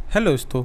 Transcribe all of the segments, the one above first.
Hello दोस्तों,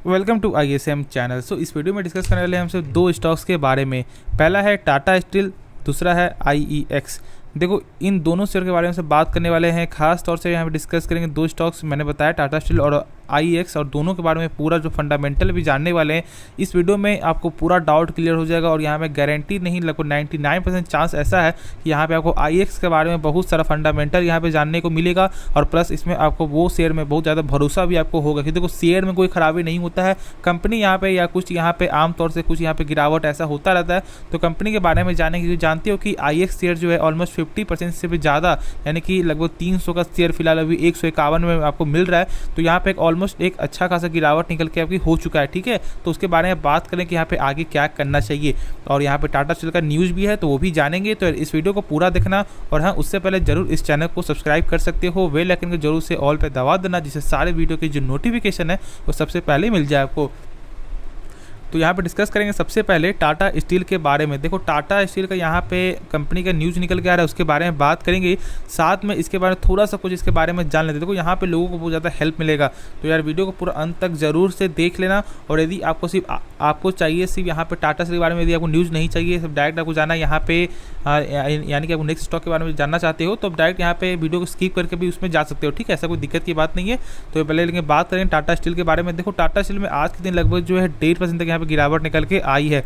welcome to ISM channel. इस video में डिस्कस करने वाले हैं हमसे दो स्टॉक्स के बारे में। पहला है टाटा स्टील, दूसरा है IEX। देखो, इन दोनों शेयर के बारे में से बात करने वाले हैं। खास तौर से यहाँ पे डिस्कस करेंगे दो स्टॉक्स मैंने बताया, टाटा स्टील और IEX, और दोनों के बारे में पूरा जो फंडामेंटल भी जानने वाले हैं। इस वीडियो में आपको पूरा डाउट क्लियर हो जाएगा और यहाँ पे गारंटी नहीं, लगभग 99% चांस ऐसा है कि यहाँ पे आपको IEX के बारे में बहुत सारा फंडामेंटल यहाँ पे जानने को मिलेगा, और प्लस इसमें आपको वो शेयर में बहुत ज़्यादा भरोसा भी आपको होगा कि देखो शेयर में कोई खराबी नहीं होता है। कंपनी यहाँ पे या कुछ यहाँ पे आमतौर से कुछ यहाँ पे गिरावट ऐसा होता रहता है, तो कंपनी के बारे में जाने की जानते हो कि IEX शेयर जो है ऑलमोस्ट 50% से भी ज़्यादा, यानी कि लगभग 300 का शेयर फिलहाल अभी 151 में आपको मिल रहा है। तो यहाँ पे एक ऑलमोस्ट एक अच्छा खासा गिरावट निकल के आपकी हो चुका है, ठीक है। तो उसके बारे में बात करें कि यहाँ पे आगे क्या करना चाहिए, और यहाँ पे टाटा स्टील का न्यूज़ भी है तो वो भी जानेंगे। तो इस वीडियो को पूरा देखना, और हाँ, उससे पहले जरूर इस चैनल को सब्सक्राइब कर सकते हो, बेल आइकन को जरूर से ऑल पे दबा देना, जिससे सारे वीडियो की जो नोटिफिकेशन है वो सबसे पहले मिल जाए आपको। तो यहाँ पे डिस्कस करेंगे सबसे पहले टाटा स्टील के बारे में। देखो, टाटा स्टील का यहाँ पे कंपनी का न्यूज़ निकल के आ रहा है, उसके बारे में बात करेंगे। साथ में इसके बारे में थोड़ा सा कुछ इसके बारे में जान लेते। देखो, यहाँ पे लोगों को बहुत ज़्यादा हेल्प मिलेगा, तो यार वीडियो को पूरा अंत तक ज़रूर से देख लेना। और यदि आपको आपको चाहिए सिर्फ यहाँ पे टाटा स्टील के बारे में, यदि आपको न्यूज़ नहीं चाहिए, सिर्फ डायरेक्ट आपको जाना यहाँ पे यानी कि आपको नेक्स्ट स्टॉक के बारे में जानना चाहते हो, तो आप डायरेक्ट यहाँ पे वीडियो को स्किप करके भी उसमें जा सकते हो, ठीक है। ऐसा कोई दिक्कत की बात नहीं है। तो पहले लेकिन बात करें टाटा स्टील के बारे में। देखो, टाटा स्टील में आज के दिन लगभग जो है 1.5% तक यहाँ पे गिरावट निकल के आई है।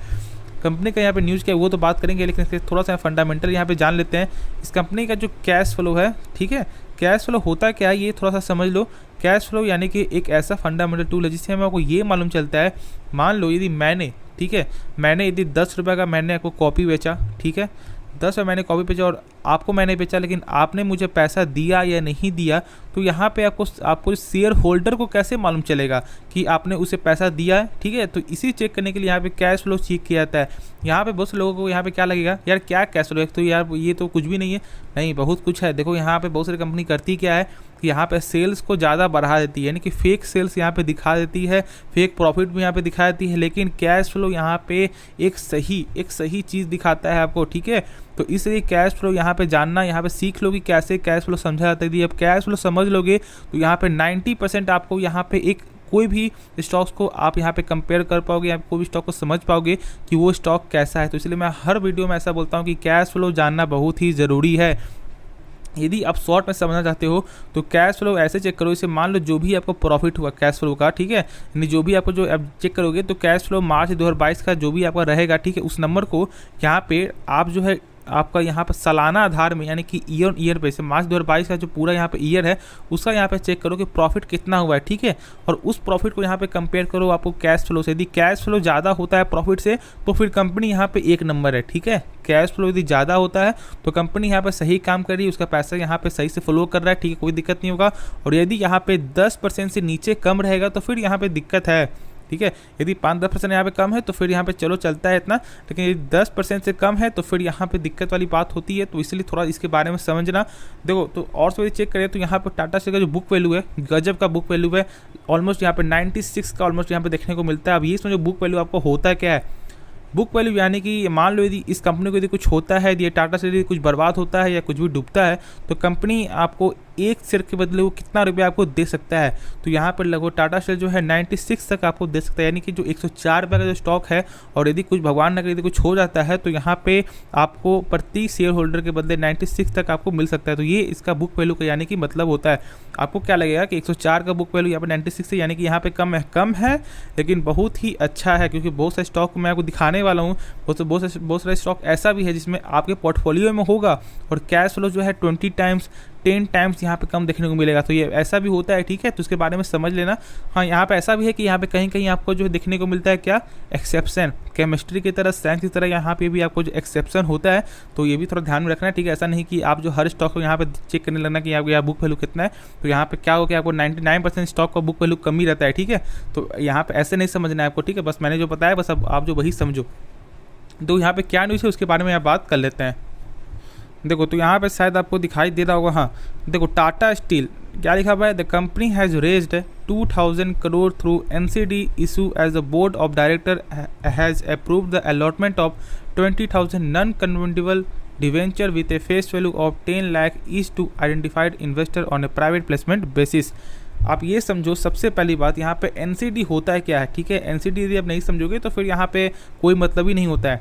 कंपनी का यहाँ पे न्यूज़ क्या है वो तो बात करेंगे, लेकिन इसके थोड़ा सा फंडामेंटल यहाँ पे जान लेते हैं। इस कंपनी का जो कैश फ्लो है, ठीक है, कैश फ्लो होता क्या है ये थोड़ा सा समझ लो। कैश फ्लो यानी कि एक ऐसा फंडामेंटल टूल है जिससे हमें आपको ये मालूम चलता है, मान लो यदि मैंने, ठीक है, मैंने यदि 10 रुपये का मैंने आपको कॉपी बेचा, ठीक है, 10 रुपये मैंने कॉपी बेचा और आपको मैंने बेचा, लेकिन आपने मुझे पैसा दिया या नहीं दिया, तो यहाँ पे आपको शेयर होल्डर को कैसे मालूम चलेगा कि आपने उसे पैसा दिया है, ठीक है। तो इसी चेक करने के लिए यहाँ पे कैश फ्लो चेक किया जाता है। यहाँ पे बहुत से लोगों को यहाँ पे क्या लगेगा, यार क्या कैश फ्लो है, तो यार ये तो कुछ भी नहीं है। नहीं, बहुत कुछ है। देखो, यहाँ पे बहुत सारी कंपनी करती क्या है कि यहाँ पे सेल्स को ज़्यादा बढ़ा देती है, यानी कि फेक सेल्स यहाँ पे दिखा देती है, फेक प्रॉफिट भी यहाँ पे दिखा देती है, लेकिन कैश फ्लो यहाँ पे एक सही चीज़ दिखाता है आपको, ठीक है। तो इसलिए कैश फ्लो यहाँ पे जानना, यहाँ पे सीख लो कि कैसे कैश फ्लो समझा जाता है। यदि आप कैश फ्लो समझ लोगे तो यहाँ पे 90% आपको यहाँ पे एक कोई भी स्टॉक्स को आप यहाँ पे कंपेयर कर पाओगे, या कोई भी स्टॉक को समझ पाओगे कि वो स्टॉक कैसा है। तो इसलिए मैं हर वीडियो में ऐसा बोलता हूँ कि कैश फ्लो जानना बहुत ही ज़रूरी है। यदि आप शॉर्ट में समझना चाहते हो तो कैश फ्लो ऐसे चेक करो, इसे मान लो जो भी आपको प्रॉफिट हुआ कैश फ्लो का, ठीक है, यानी जो भी आपको जो आप चेक करोगे तो कैश फ्लो मार्च 2022 का जो भी आपका रहेगा, ठीक है, उस नंबर को यहाँ पे आप जो है आपका यहाँ पर सालाना आधार में, यानी कि ईयर ईयर पे से मार्च 2022 का जो पूरा यहाँ पे ईयर है उसका यहाँ पे चेक करो कि प्रॉफिट कितना हुआ है, ठीक है। और उस प्रॉफिट को यहाँ पे कंपेयर करो आपको कैश फ्लो से। यदि कैश फ्लो ज़्यादा होता है प्रॉफिट से तो फिर कंपनी यहाँ पे एक नंबर है, ठीक है। कैश फ्लो यदि ज़्यादा होता है तो कंपनी यहाँ पे सही काम कर रही है, उसका पैसा यहाँ पे सही से फ्लो कर रहा है, ठीक है, कोई दिक्कत नहीं होगा। और यदि यहाँ पे 10% से नीचे कम रहेगा तो फिर यहाँ पे दिक्कत है, ठीक है। यदि 5-10% यहाँ पे कम है तो फिर यहाँ पे चलो चलता है इतना, लेकिन यदि 10% से कम है तो फिर यहाँ पे दिक्कत वाली बात होती है। तो इसलिए थोड़ा इसके बारे में समझना। देखो, तो और से चेक करें तो यहाँ पे टाटा स्टील का जो बुक वैल्यू है, गजब का बुक वैल्यू है, ऑलमोस्ट यहाँ पे 96 का ऑलमोस्ट यहाँ पे देखने को मिलता है। अब ये समझो बुक वैल्यू आपको होता है क्या है। बुक वैल्यू यानी कि मान लो यदि इस कंपनी को यदि कुछ होता है, यदि टाटा स्टील कुछ बर्बाद होता है या कुछ भी डूबता है, तो कंपनी आपको एक शेयर के बदले वो कितना रुपया आपको दे सकता है। तो यहाँ पर लगभग टाटा स्टील जो है 96 तक आपको दे सकता है, यानी कि जो 104 रुपये का जो स्टॉक है, और यदि कुछ भगवान न करे यदि कुछ हो जाता है तो यहाँ पे आपको प्रति शेयर होल्डर के बदले 96 तक आपको मिल सकता है। तो ये इसका बुक वैल्यू का यानी कि मतलब होता है। आपको क्या लगेगा कि 104 का बुक वैल्यू यहाँ पे 96 है, यानी कि यहाँ पे कम है, लेकिन बहुत ही अच्छा है, क्योंकि बहुत सारे स्टॉक मैं आपको दिखाने वाला हूँ। बहुत सारे स्टॉक ऐसा भी है जिसमें आपके पोर्टफोलियो में होगा और कैश फ्लो जो है 20 टाइम्स 10 टाइम्स यहाँ पे कम देखने को मिलेगा। तो ये ऐसा भी होता है, ठीक है, तो उसके बारे में समझ लेना। हाँ, यहाँ पे ऐसा भी है कि यहाँ पे कहीं कहीं आपको जो देखने को मिलता है क्या, एक्सेप्शन, केमिस्ट्री की तरह, साइंस की तरह यहाँ पे भी आपको जो एक्सेप्शन होता है, तो ये भी थोड़ा ध्यान में रखना है, ठीक है। ऐसा नहीं कि आप जो हर स्टॉक को यहाँ पे चेक करने लगना कि आपको यहाँ बुक वैल्यू कितना है। तो यहाँ पे क्या हो कि आपको 99% स्टॉक का बुक वैल्यू कम ही रहता है, ठीक है। तो यहाँ पे ऐसे नहीं समझना है आपको, ठीक है, बस मैंने जो बताया बस अब आप जो वही समझो। तो यहाँ पे क्या न्यूज़ है उसके बारे में आप बात कर लेते हैं। देखो, तो यहाँ पे शायद आपको दिखाई दे रहा होगा, हाँ, देखो टाटा स्टील क्या लिखा हुआ है, the company has raised 2000 crore through NCD issue as the board of director has approved the allotment of 20,000 non convertible debenture with a face value of 10 lakh each to identified investor on a private placement basis. आप ये समझो सबसे पहली बात यहाँ पे NCD होता है क्या है, ठीक है। एनसीडी यदि आप नहीं समझोगे तो फिर यहाँ पे कोई मतलब ही नहीं होता है।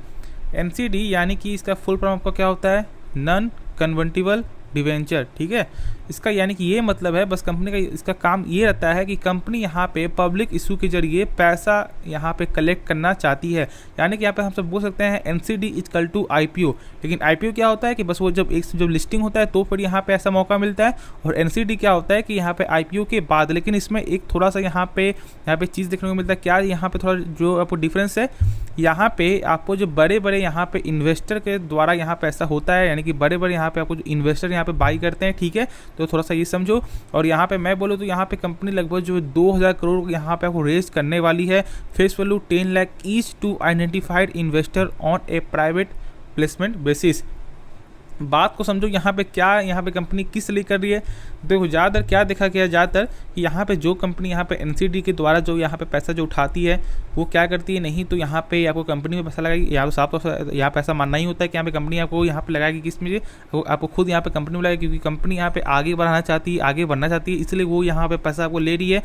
एनसीडी यानी कि इसका फुल फॉर्म आपका क्या होता है, नॉन कन्वर्टिबल डिवेंचर, ठीक है। इसका यानी कि ये मतलब है बस कंपनी का इसका काम ये रहता है कि कंपनी यहाँ पे पब्लिक इशू के जरिए पैसा यहाँ पे कलेक्ट करना चाहती है। यानी कि यहाँ पे हम सब बोल सकते हैं एनसीडी इक्वल टू आईपीओ। लेकिन आईपीओ क्या होता है कि बस वो जब लिस्टिंग होता है तो फिर यहाँ पे ऐसा मौका मिलता है, और एनसीडी क्या होता है कि यहाँ पे आईपीओ के बाद। लेकिन इसमें एक थोड़ा सा यहाँ पे चीज़ देखने को मिलता है, क्या यहाँ पे थोड़ा जो आपको डिफरेंस है, यहाँ पे आपको जो बड़े बड़े यहाँ पे इन्वेस्टर के द्वारा यहाँ पे ऐसा होता है, यानी कि बड़े बड़े यहाँ पे आपको जो इन्वेस्टर यहाँ पे बाई करते हैं, ठीक है। तो थोड़ा सा ये समझो। और यहाँ पे मैं बोलूँ तो यहाँ पे कंपनी लगभग जो 2000 करोड़ यहाँ पे आपको रेज करने वाली है, face value 10 lakh each to identified investor on a private placement basis. बात को समझो, यहाँ पे क्या, यहाँ पे कंपनी किस लिए कर रही है। देखो ज़्यादातर क्या देखा गया, ज़्यादातर कि यहाँ पे जो कंपनी यहाँ पे एनसीडी के द्वारा जो यहाँ पे पैसा जो उठाती है वो क्या करती है, नहीं तो यहाँ पे आपको कंपनी में पैसा लगाएगी, या तो साफ तौर यहाँ पैसा मानना ही होता है कि यहाँ पे कंपनी आपको यहाँ पे लगाएगी किस में, आपको खुद यहाँ पे कंपनी में लगाएगी, क्योंकि कंपनी यहाँ पे आगे बढ़ाना चाहती है, आगे बढ़ना चाहती है, इसलिए वो यहाँ पे पैसा आपको ले रही है।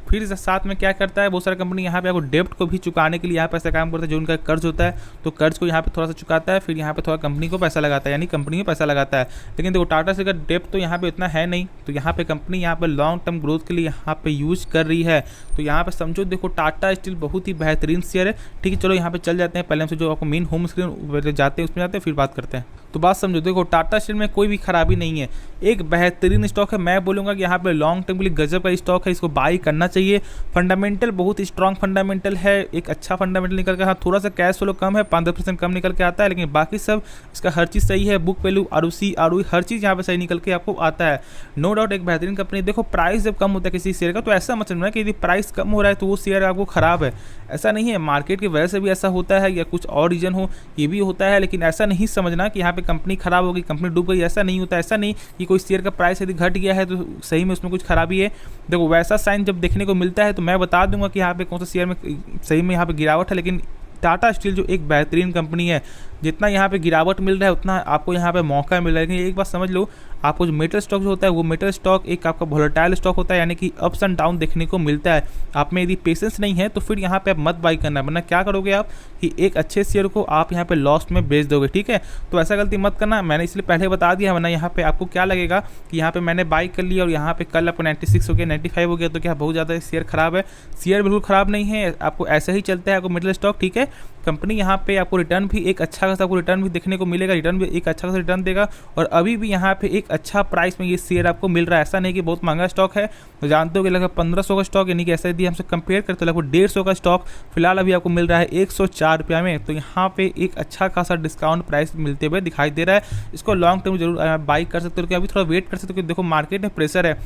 फिर साथ में क्या करता है, बहुत सारा कंपनी यहाँ पे आपको डेब्ट को भी चुकाने के लिए यहाँ पे ऐसा काम करता है, जो उनका कर्ज होता है तो कर्ज को यहाँ पे थोड़ा सा चुकाता है, फिर यहाँ पे थोड़ा कंपनी को पैसा लगाता है, यानी कंपनी में पैसा लगाता है। लेकिन देखो टाटा स्टील का डेब्ट तो यहाँ पे इतना है नहीं, तो यहाँ पे कंपनी यहाँ पे लॉन्ग टर्म ग्रोथ के लिए यहाँ पे यूज कर रही है। तो यहाँ पे समझो, देखो टाटा स्टील बहुत ही बेहतरीन शेयर है, ठीक है। चलो यहाँ पे चल जाते हैं, पहले हमसे जो आपको मेन होम स्क्रीन जाते हैं उसमें जाते हैं, फिर बात करते हैं। तो बात समझो, देखो टाटा स्टील में कोई भी खराबी नहीं है, एक बेहतरीन स्टॉक है। मैं बोलूँगा कि यहाँ पे लॉन्ग टर्म के लिए गजब का स्टॉक है, इसको बाई करना चाहिए। फंडामेंटल बहुत स्ट्रॉन्ग फंडामेंटल है, एक अच्छा फंडामेंटल निकल के, हाँ थोड़ा सा कैश फ्लो कम है, 5-10% कम निकल के आता है, लेकिन बाकी सब इसका हर चीज़ सही है। बुक वैल्यू, आरओसी, आरओई हर चीज़ यहाँ पे सही निकल के आपको आता है। नो डाउट एक बेहतरीन कंपनी। देखो प्राइस जब कम होता है किसी शेयर का तो ऐसा मत समझना कि यदि प्राइस कम हो रहा है तो वो शेयर आपको खराब है, ऐसा नहीं है। मार्केट की वजह से भी ऐसा होता है या कुछ और रीजन हो, ये भी होता है, लेकिन ऐसा नहीं समझना कि यहाँ पे कंपनी खराब होगी, कंपनी डूब गई, ऐसा नहीं होता। ऐसा नहीं कि कोई शेयर का प्राइस यदि घट गया है तो सही में उसमें कुछ खराबी है। देखो वैसा साइन जब देखने को मिलता है तो मैं बता दूंगा कि यहाँ पे कौन सा शेयर में सही में यहाँ पे गिरावट है। लेकिन टाटा स्टील जो एक बेहतरीन कंपनी है, जितना यहाँ पे गिरावट मिल रहा है उतना आपको यहाँ पे मौका मिल रहा है। लेकिन एक बात समझ लो, आपको जो मेटल स्टॉक जो होता है वो मेटल स्टॉक एक आपका वोलेटाइल स्टॉक होता है, यानी कि अप्स एंड डाउन देखने को मिलता है। आप में यदि पेशेंस नहीं है तो फिर यहाँ पे आप मत बाई करना, वरना क्या करोगे आप कि एक अच्छे शेयर को आप यहाँ पे लॉस में बेच दोगे, ठीक है। तो ऐसा गलती मत करना, मैंने इसलिए पहले बता दिया, वरना यहाँ पे आपको क्या लगेगा कि यहाँ पे मैंने बाई कर लिया और यहाँ पे कल आपको 96 हो गया, 95 हो गया, तो क्या बहुत ज़्यादा शेयर खराब है। शेयर बिल्कुल खराब नहीं है, आपको ऐसा ही चलता है, आपको मेटल स्टॉक, ठीक है। कंपनी यहाँ पे आपको रिटर्न भी एक अच्छा खासा आपको रिटर्न भी देखने को मिलेगा, रिटर्न भी एक अच्छा खासा रिटर्न देगा, और अभी भी यहाँ पे एक अच्छा प्राइस में ये शेयर आपको मिल रहा है। ऐसा नहीं कि बहुत महंगा स्टॉक है, तो जानते हो कि लगभग 1500 का स्टॉक, यानी कि ऐसा यदि हमसे कंपेयर करते तो लगभग 150 का स्टॉक फिलहाल अभी आपको मिल रहा है 104 रुपया में। तो यहाँ पे एक अच्छा खासा डिस्काउंट प्राइस मिलते हुए दिखाई दे रहा है। इसको लॉन्ग टर्म जरूर बाई कर सकते हो, कि अभी थोड़ा वेट कर सकते हो, क्योंकि देखो मार्केट में प्रेशर है।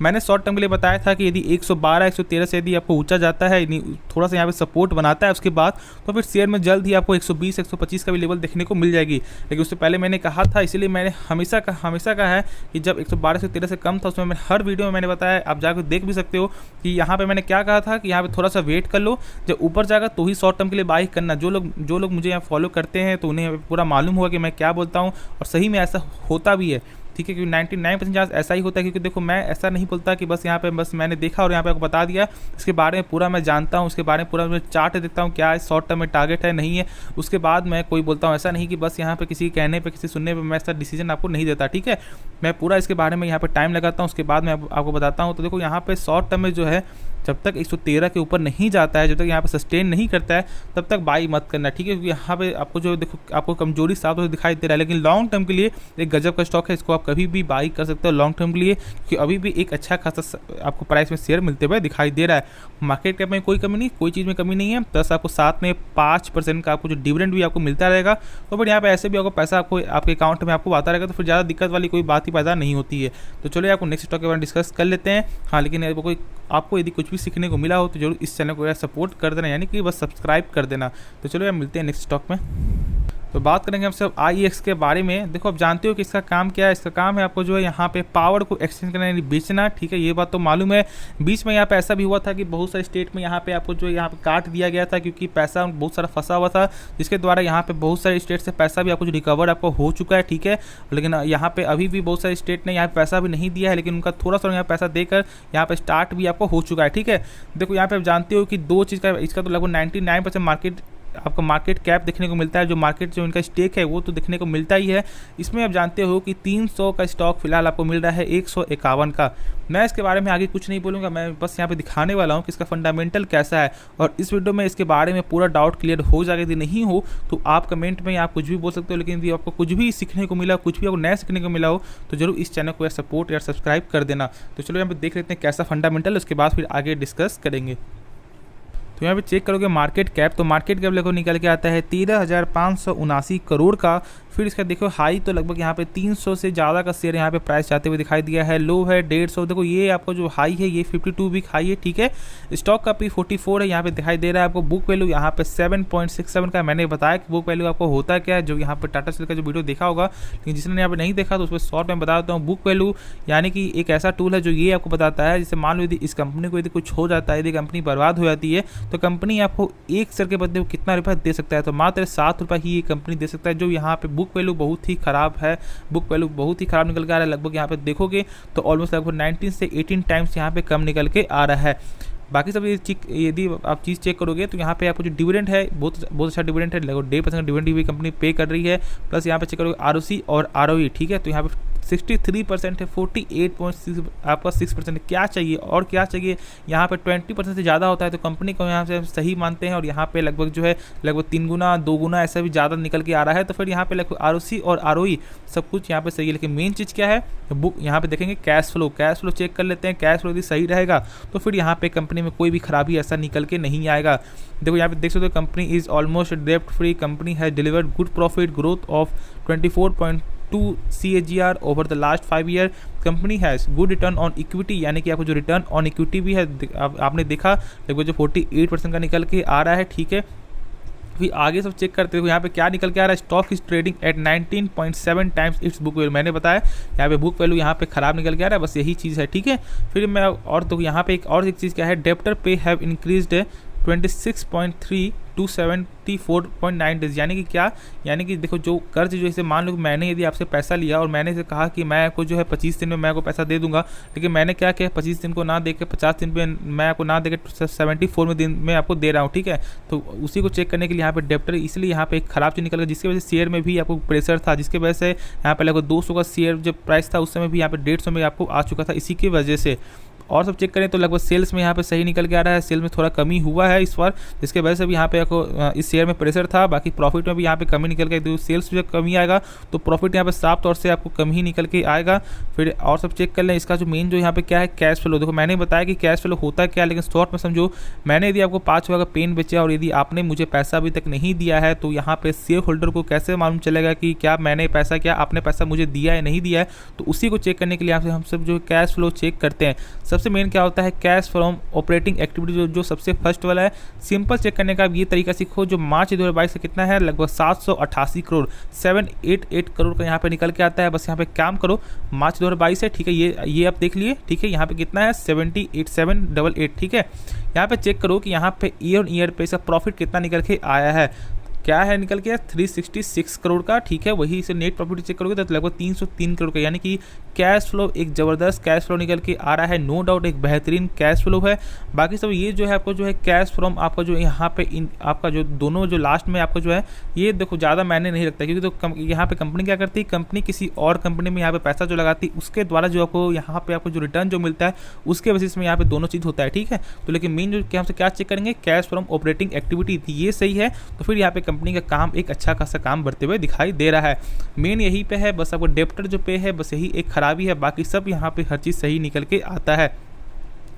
मैंने शॉर्ट टर्म के लिए बताया था कि यदि 112-113 से यदि आपको ऊंचा जाता है, थोड़ा सा यहाँ पे सपोर्ट बनाता है उसके बाद, तो फिर शेयर में जल्द ही आपको 120-125 का भी लेवल देखने को मिल जाएगी। लेकिन उससे पहले मैंने कहा था, इसलिए मैंने हमेशा कहा है कि जब 112-113 से कम था, उसमें मैं हर वीडियो में मैंने बताया, आप जाकर देख भी सकते हो कि यहाँ पे मैंने क्या कहा था कि यहाँ पे थोड़ा सा वेट कर लो, जब ऊपर जाएगा तो ही शॉर्ट टर्म के लिए बाई करना। जो लोग मुझे यहाँ फॉलो करते हैं तो उन्हें पूरा मालूम होगा कि मैं क्या बोलता हूँ, और सही में ऐसा होता भी है, ठीक है। क्योंकि 99% चांस ऐसा ही होता है, क्योंकि देखो मैं ऐसा नहीं बोलता कि बस यहाँ पे बस मैंने देखा और यहाँ पे आपको बता दिया, इसके बारे में पूरा मैं जानता हूँ, उसके बारे में पूरा मैं चार्ट देखता हूँ, क्या शॉर्ट टर्म में टारगेट है नहीं है, उसके बाद मैं कोई बोलता हूँ। ऐसा नहीं कि बस यहाँ पे किसी कहने पे, किसी सुनने पे मैं ऐसा डिसीजन आपको नहीं देता, ठीक है। मैं पूरा इसके बारे में यहाँ पे टाइम लगाता हूँ, उसके बाद मैं आपको बताता हूँ। तो देखो यहाँ पे शॉर्ट टर्म में जो है, जब तक 113 के ऊपर नहीं जाता है, जब तक यहाँ पे सस्टेन नहीं करता है, तब तक बाई मत करना, ठीक है। क्योंकि यहाँ पे आपको जो देखो आपको कमजोरी साफ तौर से दिखाई दे रहा है, लेकिन लॉन्ग टर्म के लिए एक गजब का स्टॉक है, इसको आप कभी भी बाई कर सकते हो लॉन्ग टर्म के लिए, क्योंकि अभी भी एक अच्छा खासा आपको प्राइस में शेयर मिलते हुए दिखाई दे रहा है। मार्केट कैप में कोई कमी नहीं, कोई चीज़ में कमी नहीं है, प्लस आपको साथ में 5% का आपको जो डिविडेंड भी आपको मिलता रहेगा। तो फिर यहाँ पे ऐसे भी आपको पैसा आपको आपके अकाउंट में आपको आता रहेगा, तो फिर ज़्यादा दिक्कत वाली कोई बात ही पैदा नहीं होती है। तो चलिए आपको नेक्स्ट स्टॉक के बारे में डिस्कस कर लेते हैं। हाँ, लेकिन आपको यदि कुछ भी सीखने को मिला हो तो जरूर इस चैनल को यार सपोर्ट कर देना, यानी कि बस सब्सक्राइब कर देना। तो चलो यार मिलते हैं नेक्स्ट स्टॉक में। तो तो बात करेंगे हम सब IEX के बारे में। देखो आप जानते हो कि इसका काम क्या है। इसका काम है आपको जो है यहाँ पे पावर को एक्सचेंज करना यानी बेचना, ठीक है, ये बात तो मालूम है। बीच में यहाँ पे ऐसा भी हुआ था कि बहुत सारे स्टेट में यहाँ पे आपको जो यहाँ पे काट दिया गया था क्योंकि पैसा बहुत सारा फंसा हुआ था, जिसके द्वारा यहाँ पे बहुत सारे स्टेट से पैसा भी आपको जो रिकवर आपको हो चुका है, ठीक है। लेकिन यहाँ पे अभी भी बहुत सारे स्टेट ने यहाँ पे पैसा भी नहीं दिया है, लेकिन उनका थोड़ा सा यहाँ पैसा देकर यहाँ पे स्टार्ट भी आपको हो चुका है, ठीक है। देखो यहाँ पे आप जानते हो कि दो चीज़ का इसका तो लगभग 99% मार्केट आपको मार्केट कैप देखने को मिलता है, जो मार्केट जो इनका स्टेक है वो तो देखने को मिलता ही है। इसमें आप जानते हो कि 300 का स्टॉक फिलहाल आपको मिल रहा है 151 का। मैं इसके बारे में आगे कुछ नहीं बोलूँगा, मैं बस यहाँ पे दिखाने वाला हूँ कि इसका फंडामेंटल कैसा है, और इस वीडियो में इसके बारे में पूरा डाउट क्लियर हो जाएगा। यदि नहीं हो तो आप कमेंट में आप कुछ भी बोल सकते हो, लेकिन यदि आपको कुछ भी सीखने को मिला, कुछ भी आपको नया सीखने को मिला हो तो जरूर इस चैनल को यार सपोर्ट या सब्सक्राइब कर देना। तो चलो यहाँ पे देख लेते हैं कैसा फंडामेंटल, उसके बाद फिर आगे डिस्कस करेंगे। तो यहाँ पे चेक करोगे मार्केट कैप, तो मार्केट कैप देखो निकल के आता है 13,579 करोड़ का। फिर इसका देखो हाई तो लगभग यहाँ पे 300 से ज़्यादा का शेयर यहाँ पे प्राइस जाते हुए दिखाई दिया है। लो है 150। देखो ये आपको जो हाई है ये 52 वीक हाई है, ठीक है। स्टॉक का P 44 है यहाँ पे दिखाई दे रहा है आपको। बुक वैल्यू यहाँ पे 7.67 का। मैंने बताया कि बुक वैल्यू आपको होता क्या है, जो यहाँ पे टाटा स्टील का जो वीडियो देखा होगा, लेकिन जिसने यहाँ पे नहीं देखा तो उस पर शॉर्ट में बता देता हूँ। बुक वैल्यू यानी कि एक ऐसा टूल है जो ये आपको बताता है, जैसे मान लो यदि इस कंपनी को यदि कुछ हो जाता है, यदि कंपनी बर्बाद हो जाती है तो कंपनी आपको एक शेयर के बदले कितना रुपया दे सकता है, तो मात्र 7 रुपये ही ये कंपनी दे सकता है। जो यहाँ पे बुक वैल्यू बहुत ही खराब है, बुक वैल्यू बहुत ही खराब निकल के आ रहा है। लगभग यहाँ पे देखोगे तो ऑलमोस्ट लगभग 19 से 18 टाइम्स यहाँ पे कम निकल के आ रहा है। बाकी सब यदि आप चीज़ चेक करोगे तो यहाँ पे आपको जो डिविडेंड है बहुत अच्छा डिविडेंड है, लगभग 1.5% डिविडेंड भी कंपनी पे कर रही है। प्लस यहाँ पे चेक करोगे ROC और ROE, ठीक है। तो यहाँ पे 63% है, 48.6 आपका 6%। क्या चाहिए और क्या चाहिए, यहाँ पे 20% से ज़्यादा होता है तो कंपनी को यहाँ से सही मानते हैं, और यहाँ पे लगभग जो है लगभग 3 गुना 2 गुना ऐसा भी ज़्यादा निकल के आ रहा है। तो फिर यहाँ पे लगभग ROC और ROE सब कुछ यहाँ पे सही है। लेकिन मेन चीज़ क्या है, बुक यहाँ पे देखेंगे कैश फ्लो चेक कर लेते हैं। कैश फ्लो यदि सही रहेगा तो फिर यहाँ पे कंपनी में कोई भी खराबी ऐसा निकल के नहीं आएगा। देखो यहाँ पे देख सकते हो कंपनी इज ऑलमोस्ट डेब्ट free. Company has delivered good profit growth of 24.2 CAGR over the last 5 year. Company has good return on equity, यानी कि आपको जो रिटर्न ऑन इक्विटी भी है आपने देखा लगभग जो 48% का निकल के आ रहा है, ठीक है। फिर आगे सब चेक करते हो यहाँ पे क्या निकल के आ रहा है। Stock is trading at 19.7 times it's book value. मैंने बताया यहाँ पे बुक वैल्यू यहाँ पे खराब निकल के आ रहा है, बस यही चीज़ है, ठीक है। फिर मैं और तो यहाँ पे एक चीज़ क्या है, डेप्टर पे हैव इंक्रीज्ड 26.3 टू 74.9 डेज। यानी कि क्या, यानी कि देखो जो कर्ज जो इसे मान लो कि मैंने यदि आपसे पैसा लिया और मैंने से कहा कि मैं आपको जो है 25 दिन में मैं आपको पैसा दे दूंगा, लेकिन मैंने क्या किया 25 दिन को ना दे के 50 दिन पे मैं आपको ना दे के 74 दिन में आपको दे रहा हूँ, ठीक है। तो उसी को चेक करने के लिए यहाँ पे डेप्टर, इसलिए यहाँ पे एक खराब चीज़ निकल गया, जिसकी वजह से शेयर में भी आपको प्रेशर था, जिसकी वजह से यहाँ पे लगभग 200 का शेयर जब प्राइस था उस समय भी यहाँ पे 150 में आपको आ चुका था, इसी की वजह से। और सब चेक करें तो लगभग सेल्स में यहाँ पे सही निकल के आ रहा है। सेल में थोड़ा कमी हुआ है इस बार, जिसके वजह से भी यहाँ पे आपको इस शेयर में प्रेशर था। बाकी प्रॉफिट में भी यहाँ पे कमी निकल के, तो सेल्स में जब कमी आएगा तो प्रॉफिट यहाँ पे साफ तौर से आपको कम ही निकल के आएगा। फिर और सब चेक कर लें इसका जो मेन जो यहाँ पे क्या है, कैश फ्लो। देखो मैंने बताया कि कैश फ्लो होता क्या है, लेकिन शॉर्ट में समझो, मैंने यदि आपको 5 रुपये का पेन बेचा और यदि आपने मुझे पैसा अभी तक नहीं दिया है, तो यहाँ पे शेयर होल्डर को कैसे मालूम चलेगा कि क्या मैंने पैसा, क्या आपने पैसा मुझे दिया है नहीं दिया है। तो उसी को चेक करने के लिए यहाँ से हम सब जो कैश फ्लो चेक करते हैं। सबसे मेन क्या होता है, कैश फ्रॉम ऑपरेटिंग एक्टिविटी, जो सबसे फर्स्ट वाला है। सिंपल चेक करने का ये तरीका सीखो। जो मार्च 2022 से कितना है, लगभग 788 करोड़ 788 करोड़ का यहाँ पे निकल के आता है। बस यहाँ पे काम करो, मार्च 2022 है, ठीक है। ये आप देख लिए, ठीक है। यहाँ पे कितना है 78788, ठीक है। यहाँ पे चेक करो कि यहाँ पे ईयर ऑन ईयर पे इसका प्रॉफिट कितना निकल के आया है। क्या है निकल के 366 करोड़ का, ठीक है। वही से नेट प्रॉफिट चेक करोगे तो लगभग 303 करोड़ का, यानी कि कैश फ्लो एक ज़बरदस्त कैश फ्लो निकल के आ रहा है। नो डाउट एक बेहतरीन कैश फ्लो है। बाकी सब ये जो है आपको जो है कैश फ्रॉम आपका जो यहाँ पे आपका जो दोनों जो लास्ट में आपका जो है ये देखो ज़्यादा मैंने नहीं लगता, क्योंकि तो यहाँ पे कंपनी क्या करती है, कंपनी किसी और कंपनी में यहाँ पे पैसा जो लगाती है उसके द्वारा जो आपको यहाँ पे आपको जो रिटर्न जो मिलता है उसके बेसिस में यहाँ पे दोनों चीज़ होता है, ठीक है। तो लेकिन मेन जो हमसे क्या चेक करेंगे, कैश फ्रॉम ऑपरेटिंग एक्टिविटी थी, ये सही है तो फिर यहाँ पे कंपनी का काम एक अच्छा खासा काम बढ़ते हुए दिखाई दे रहा है। मेन यही पे है, बस आपको डेप्टर जो पे है बस यही एक खराबी है, बाकी सब यहाँ पे हर चीज़ सही निकल के आता है।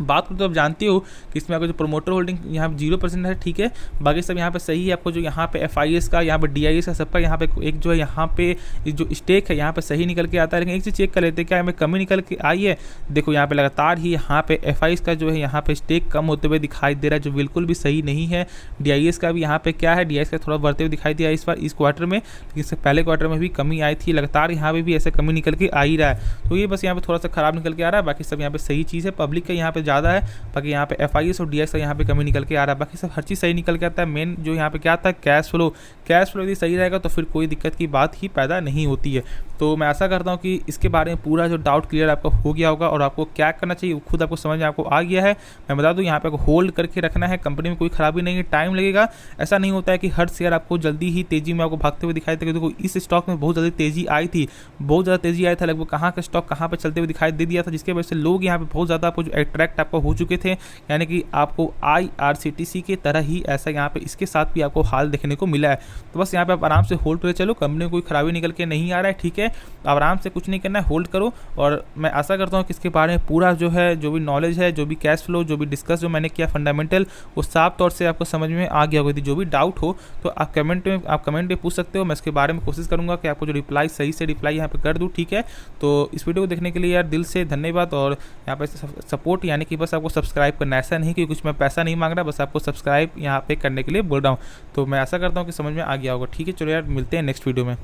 बात करो तो आप जानते हो कि इसमें आपको जो प्रोमोटर होल्डिंग यहाँ 0% है, ठीक है। बाकी सब यहाँ पे सही है। आपको जो यहाँ पे FIS का, यहाँ पे DIS का, सबका यहाँ पे एक जो है यहाँ पे जो स्टेक है यहाँ पे सही निकल के आता है। लेकिन एक चीज़ चेक कर लेते हैं, क्या हमें कमी निकल के आई है? देखो यहाँ पे लगातार ही यहाँ पे FIS का जो है यहाँ पे स्टेक कम होते हुए दिखाई दे रहा है, जो बिल्कुल भी सही नहीं है। DIS का भी यहाँ पे क्या है, DIS का थोड़ा बढ़ते हुए दिखाई दिया इस बार इस क्वार्टर में, लेकिन इससे पहले क्वार्टर में भी कमी आई थी। लगातार यहाँ पे भी ऐसे कमी निकल के आ ही रहा है, तो ये बस यहाँ पे थोड़ा सा खराब निकल के आ रहा है। बाकी सब यहाँ पे सही चीज़ है। पब्लिक का यहाँ पे ज़्यादा है, बाकी यहाँ पे FIS और DIS का यहाँ पे कमी निकल के आ रहा है। बाकी सब हर चीज़ सही निकल के आता है। मेन जो यहाँ पे क्या आता है, कैश फ्लो यदि सही रहेगा तो फिर कोई दिक्कत की बात ही पैदा नहीं होती है। तो मैं आशा करता हूँ कि इसके बारे में पूरा जो डाउट क्लियर आपका हो गया होगा और आपको क्या करना चाहिए वो खुद आपको समझ में आपको आ गया है। मैं बता दूँ, यहाँ पे होल्ड करके रखना है। कंपनी में कोई खराबी नहीं है, टाइम लगेगा। ऐसा नहीं होता है कि हर शेयर आपको जल्दी ही तेजी में आपको भागते हुए दिखाई देगा। देखो इस स्टॉक में बहुत ज़्यादा तेजी आई थी, बहुत ज़्यादा तेजी आया था। लगभग कहाँ का स्टॉक कहाँ पर चलते हुए दिखाई दे दिया था, जिसके वजह से लोग यहाँ पे बहुत ज़्यादा आपको जो अट्रैक्ट आपको हो चुके थे। यानी कि आपको IRCTC के तरह ही ऐसा यहाँ पे इसके साथ भी आपको हाल देखने को मिला है। तो बस यहाँ पे आप आराम से होल्ड करके चलो। कंपनी में कोई खराबी निकल के नहीं आ रहा है, ठीक है। आराम से कुछ नहीं करना है, होल्ड करो। और मैं आशा करता हूँ कि इसके बारे में पूरा जो है, जो भी नॉलेज है, जो भी कैश फ्लो, जो भी डिस्कस जो मैंने किया फंडामेंटल, वो साफ तौर से आपको समझ में आ गया होगा। जो भी डाउट हो तो आप कमेंट में पूछ सकते हो। मैं इसके बारे में कोशिश करूँगा कि आपको जो रिप्लाई सही से रिप्लाई यहाँ पे कर दूँ, ठीक है। तो इस वीडियो को देखने के लिए यार दिल से धन्यवाद। और यहाँ पे सपोर्ट यानी कि बस आपको सब्सक्राइब करना, ऐसा नहीं कि कुछ मैं पैसा नहीं मांग रहा, बस आपको सब्सक्राइब यहाँ पे करने के लिए बोल रहा हूँ। तो मैं आशा करता हूँ कि समझ में आ गया होगा, ठीक है। चलो यार, मिलते हैं नेक्स्ट वीडियो में।